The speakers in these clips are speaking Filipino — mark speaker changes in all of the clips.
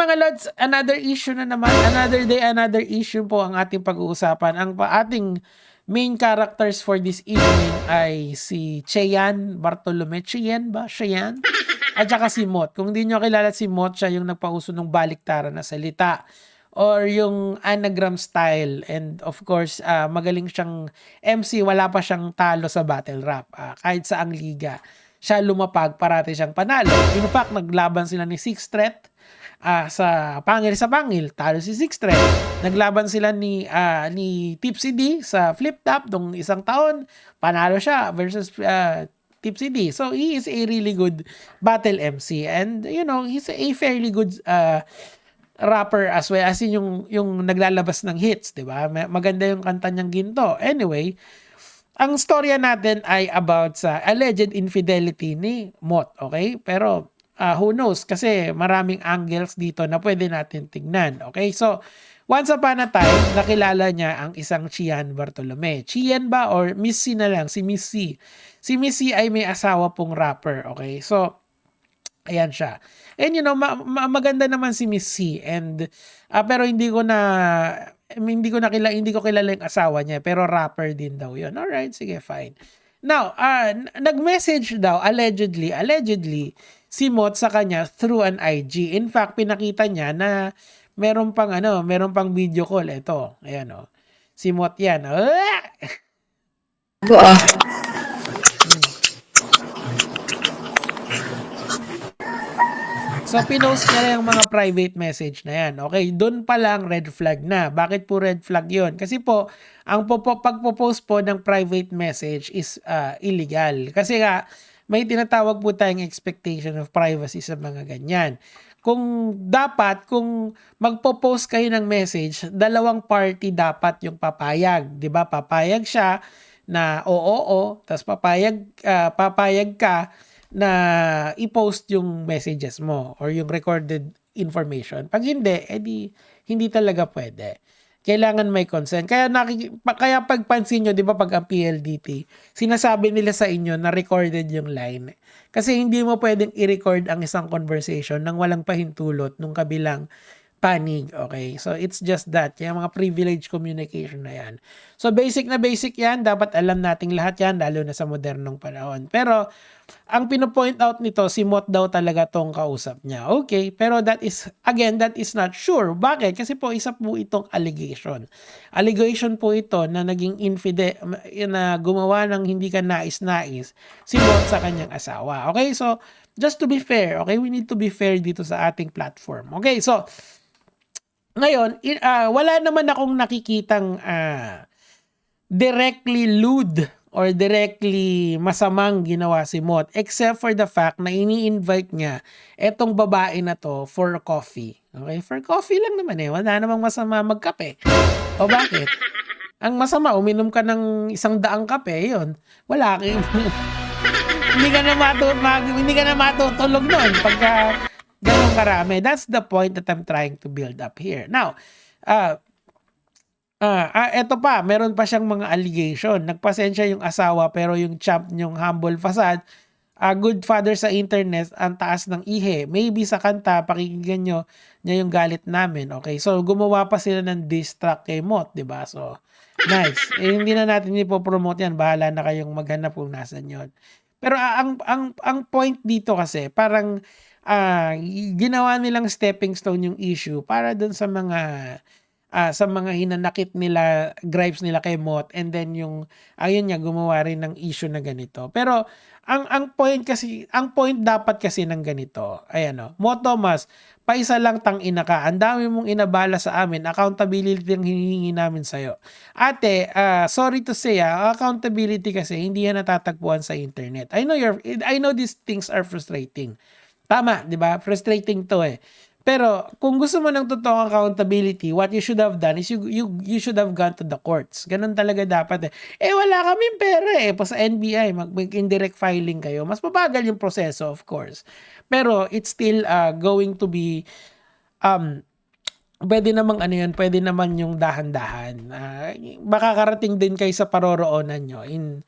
Speaker 1: mga lods, another issue na naman. Another day, another issue po ang ating pag-uusapan. Ang ating main characters for this evening ay si Cheyenne Bartolome. Cheyenne ba? Cheyenne? At saka si Mot. Kung hindi nyo kilala si Mot, siya yung nagpauso ng baliktaran na salita or yung anagram style. And of course, magaling siyang MC. Wala pa siyang talo sa battle rap. Kahit sa ang liga, siya lumapag, parati siyang panalo. In fact, naglaban sila ni Six Threat sa pangil, talo si Six Threat. Naglaban sila ni Tipsy D sa flip top nung isang taon, panalo siya versus Tipsy D. So he is a really good battle MC, and you know, he's a fairly good rapper as well, as in yung naglalabas ng hits, 'di ba? Maganda yung kanta niyang Ginto. Anyway, ang storya natin ay about sa alleged infidelity ni Mot, okay? Pero who knows, kasi maraming angles dito na pwede natin tignan. Okay, so once upon a time, nakilala niya ang isang Cheyenne Bartolome. Cheyenne ba or Miss C na lang? Si Miss C. Si Miss C ay may asawa pong rapper. Okay, so ayan siya. And you know, maganda naman si Miss C. And pero hindi ko kilala yung asawa niya, pero rapper din daw 'yon. Alright, sige, fine. Now, nag-message daw allegedly si Mot sa kanya through an IG. In fact, pinakita niya na meron pang video call. Ito, ayan oh. Si Mot yan. So, pinost niya yung mga private message na yan. Okay, doon pa lang red flag na. Bakit po red flag yon? Kasi po, ang pagpo-post po ng private message is illegal. Kasi nga, may tinatawag po tayong expectation of privacy sa mga ganyan. Kung magpo-post kayo ng message, dalawang party dapat yung papayag. 'Di ba? Papayag siya na oo, tapos papayag ka na i-post yung messages mo or yung recorded information. Pag hindi, edi hindi talaga pwede. Kailangan may consent. Kaya pagpansin nyo, di ba, pag ang PLDT, sinasabi nila sa inyo na recorded yung line. Kasi hindi mo pwedeng i-record ang isang conversation nang walang pahintulot nung kabilang panig. Okay? So, it's just that. Yung mga privileged communication na yan. So, basic na basic yan. Dapat alam nating lahat yan, lalo na sa modernong panahon. Pero, ang pinopoint out nito, si Mot daw talaga tong kausap niya. Okay, pero that is not sure. Bakit? Kasi po, isa po itong allegation. Allegation po ito na naging na gumawa ng hindi ka nais-nais si Mot sa kanyang asawa. Okay, so, just to be fair, okay, we need to be fair dito sa ating platform. Okay, so, ngayon, wala naman akong nakikitang directly lewd or directly masamang ginawa si Mot, except for the fact na ini-invite niya etong babae na to for coffee. Okay? For coffee lang naman eh. Wala namang masama magkape. O bakit? Ang masama, uminom ka ng 100 kape, yun. Wala. Hindi ka na matutulog nun pagka ganun karami. That's the point that I'm trying to build up here. Now, eto pa, meron pa siyang mga allegation. Nagpasensya yung asawa pero yung champ niyong humble facade, good father sa internet, ang taas ng ihe. Maybe sa kanta, pakikinggan niya yung galit namin. Okay, so gumawa pa sila ng diss track kay Mot, diba? So, nice. Hindi na natin ipopromote yan. Bahala na kayong maghanap kung nasan yun. Pero ang point dito kasi, parang ginawa nilang stepping stone yung issue para dun sa mga hinanakit nila, gripes nila kay Mot, and then yung ayun niya gumawa rin ng issue na ganito. Pero ang point dapat kasi ng ganito, ayan Mot Thomas, paisa lang tang ina ka. Ang dami mong inabala sa amin, accountability ang hinihingi namin sa iyo. Ate, sorry to say, accountability kasi hindi yan natatagpuan sa internet. I know these things are frustrating. Tama, 'di ba? Frustrating 'to eh. Pero kung gusto mo ng totoong accountability, what you should have done is you should have gone to the courts. Ganun talaga dapat eh. Wala kaming pera eh. Pa sa NBI, mag-indirect filing kayo. Mas mabagal yung proseso, of course. Pero it's still going to be pwede naman yung dahan-dahan. Makakarating din kayo sa paroroonan nyo in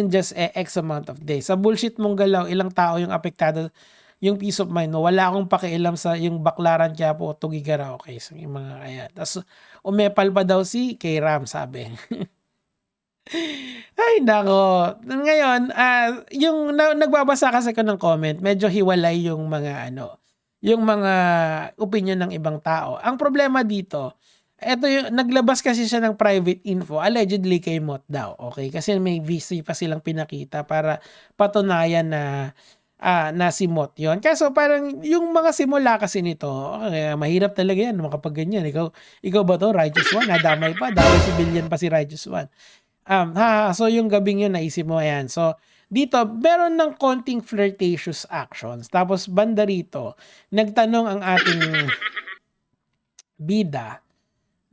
Speaker 1: just X amount of days. Sa bullshit mong galaw, ilang tao yung apektado yung peace of mind mo. Wala akong pakialam sa yung Baclaran Quiapo o Tugigaraw. Okay, so yung mga kaya. Tapos umepal pa daw si K-Ram, sabi. Ay, nako. Ngayon, yung nagbabasa kasi ko ng comment, medyo hiwalay yung mga yung mga opinion ng ibang tao. Ang problema dito, eto yung naglabas kasi siya ng private info, allegedly kay Mot daw. Okay? Kasi may VC pa silang pinakita para patunayan na na si Mot yun. Kaso parang yung mga simula kasi nito, mahirap talaga yan makapag ganyan. Ikaw ba to? Righteous One? Nadamay pa. Damay si Billion pa si Righteous One. So yung gabing yun, naisip mo yan. So, dito, meron ng konting flirtatious actions. Tapos, banda rito, nagtanong ang ating bida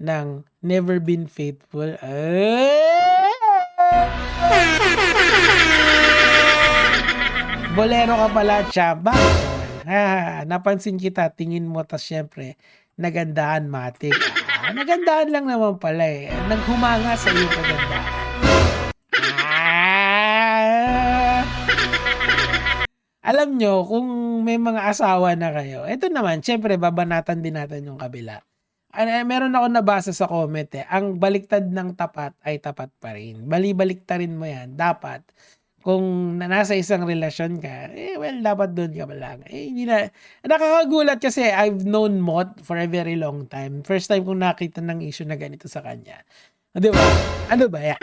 Speaker 1: ng Never Been Faithful. Bolero ka pala, Chaba. Napansin kita, tingin mo, tas syempre, nagandahan, matik. Nagandahan lang naman pala eh. Naghumanga sa iyo kagandahan. Alam nyo, kung may mga asawa na kayo, ito naman, syempre, babanatan din natin yung kabila. Meron ako nabasa sa comment eh, ang baliktad ng tapat ay tapat pa rin. Balibaliktarin mo yan. Dapat, kung nasa isang relasyon ka, well, dapat doon ka lang. Hindi na, nakakagulat kasi I've known Mot for a very long time. First time kong nakita ng issue na ganito sa kanya. Di ba? Ano ba yan?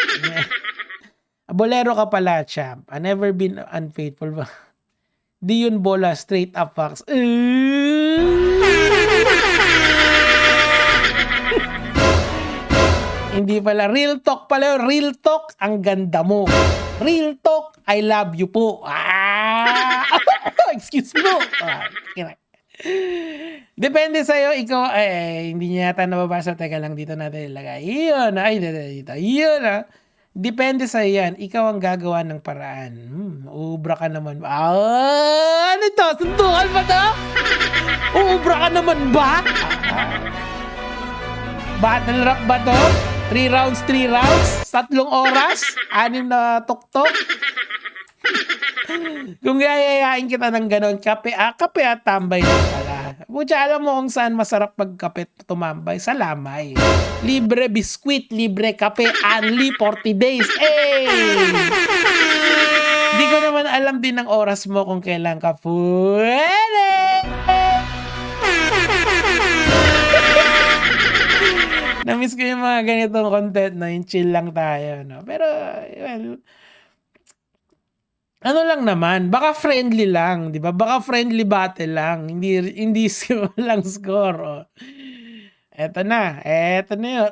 Speaker 1: Bolero ka pala, champ. I never been unfaithful ba? Di yun bola, straight up facts. Hindi pala. Real talk pala yun. Real talk, ang ganda mo. Real talk, I love you po. Excuse mo. Depende sa'yo. Ikaw, hindi niya yata nababasa. Teka lang, dito natin ilagay. Iyon. Dito. Iyon. Depende sa yan. Ikaw ang gagawa ng paraan. Uubra ka naman. Ano ito? Sundukan ba ito? Uubra ka naman ba? Battle rap ba ito? 3 rounds? 3 oras? 6 na tuktok? Kung yayayain kita ng ganon, kape at tambay lang pala. Pucha, alam mo kung saan masarap magkape tumambay? Sa Lamay. Libre biskwit, libre kape, only 40 days. Di ko naman alam din ang oras mo kung kailan ka pwede. Namiss ko yung mga ganitong content, no? Yung chill lang tayo, no? Pero, well, ano lang naman, baka friendly lang, di ba? Baka friendly battle lang, hindi lang score. Oh. Eto na yun.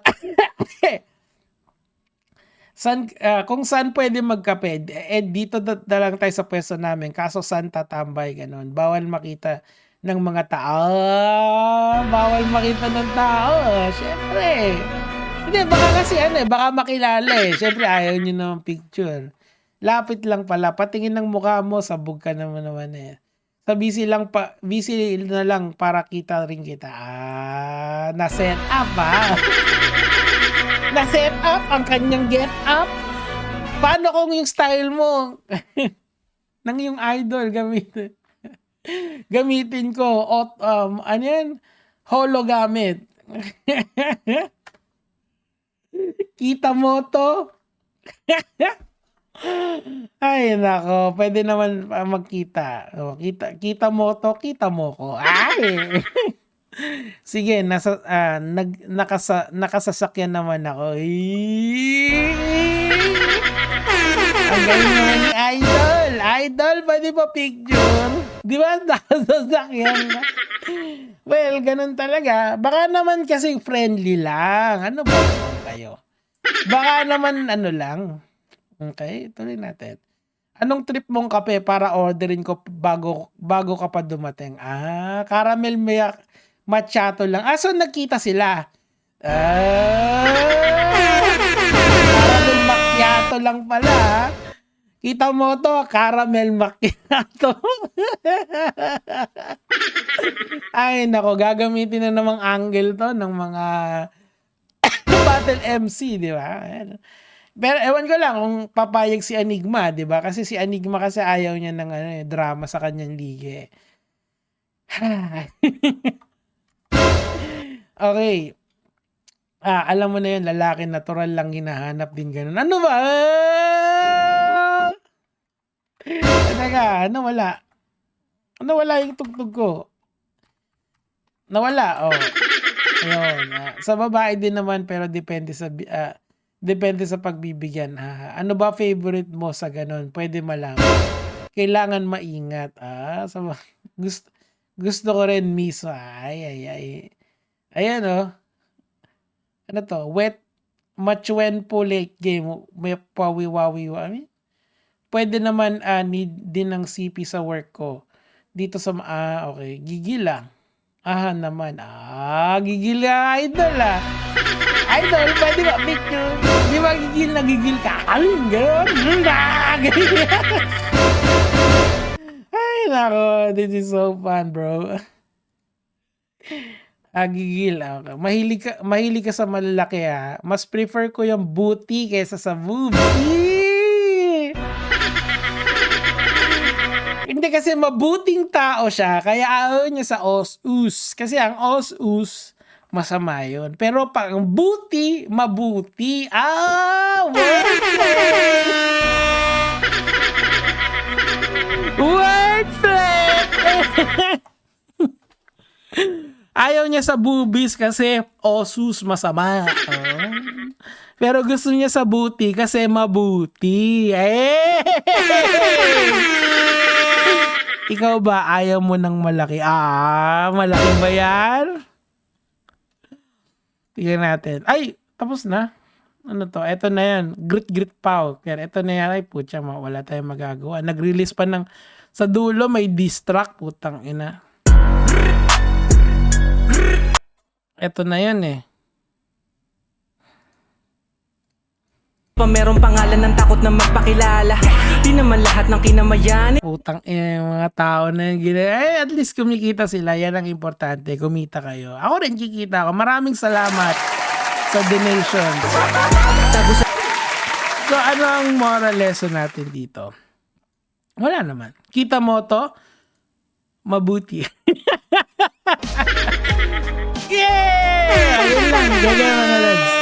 Speaker 1: Kung saan pwede magkape, dito na lang tayo sa pwesto namin, kaso saan tatambay, ganon. Bawal makita ng mga tao. Bawal makita ng tao. Siyempre. Hindi, baka kasi baka makilala eh. Siyempre, ayaw nyo naman picture. Lapit lang pala. Patingin ng mukha mo, sabog ka naman eh. Sa busy na lang para kita rin kita. Na-set up Na-set up ang kanyang get up. Paano kung yung style mo nang yung idol gamitin ko ano yan? Holo gamit. Kita mo to? Ay, nako. Pwede naman magkita. Kita mo to, kita mo ko. Ay! Sige, nakasasakyan naman ako. Ang galing naman ni Idol. Idol, pwede pa picture? Di ba? Nakasasakyan na. Well, ganun talaga. Baka naman kasi friendly lang. Ano ba naman kayo? Baka naman lang. Okay, tuloy natin. Anong trip mong kape para orderin ko bago ka pa dumating? Caramel macchiato lang. So nagkita sila. Caramel macchiato lang pala. Kita mo to, caramel macchiato. Ay, nako, gagamitin na namang angle to ng mga battle MC, di ba? Pero ewan ko lang kung papayag si Enigma, 'di ba? Kasi si Enigma kasi ayaw niya ng drama sa kanyang liga. Okay. Alam mo na yun, lalaki natural lang hinahanap din ganun. Ano ba? Teka, nawala. Nawala yung tugtog ko. Nawala, oh. Ayun. Sa babae din naman pero depende sa pagbibigyan. Ano ba favorite mo sa ganun? Pwede malaman. Kailangan maingat. Gusto, gusto ko rin miso. Ay. Ayan, oh. Ano to? Wet Machuen po late game. May pawiwawi. Pwede naman need din ng CP sa work ko. Dito sa okay. Gigil lang. Naman. Gigil ka, idol Idol, pwede ba picture? Di ba gigil ka? Gano'n. Ay, nako. This is so fun, bro. Gigil. Okay. Mahilig ka sa malalaki Mas prefer ko yung booty kaysa sa boobs. Hindi kasi mabuting tao siya, kaya ayaw niya sa os-us. Kasi ang os-us, masama yun. Pero pang booty, mabuti. Wordplay! Ayaw niya sa boobies kasi osus masama. Pero gusto niya sa booty kasi mabuti. Ikaw ba ayaw mo ng malaki? Malaki ba yan? Tingnan natin. Ay, tapos na. Ano to? Ito na yan. Grit pow. Kaya ito na yan. Ay, putya, wala tayong magagawa. Nag-release pa ng sa dulo may diss track. Putang ina. Ito na yan
Speaker 2: Merong pangalan ng takot na magpakilala. Di naman lahat ng kinamayan.
Speaker 1: Putang yung mga tao na at least kumikita sila. Yan ang importante. Kumita kayo. Ako rin kikita ako. Maraming salamat sa donation. So ano ang moral lesson natin dito? Wala naman. Kita mo to? Mabuti. Yeah! Ayun lang. Gagawin mga lads.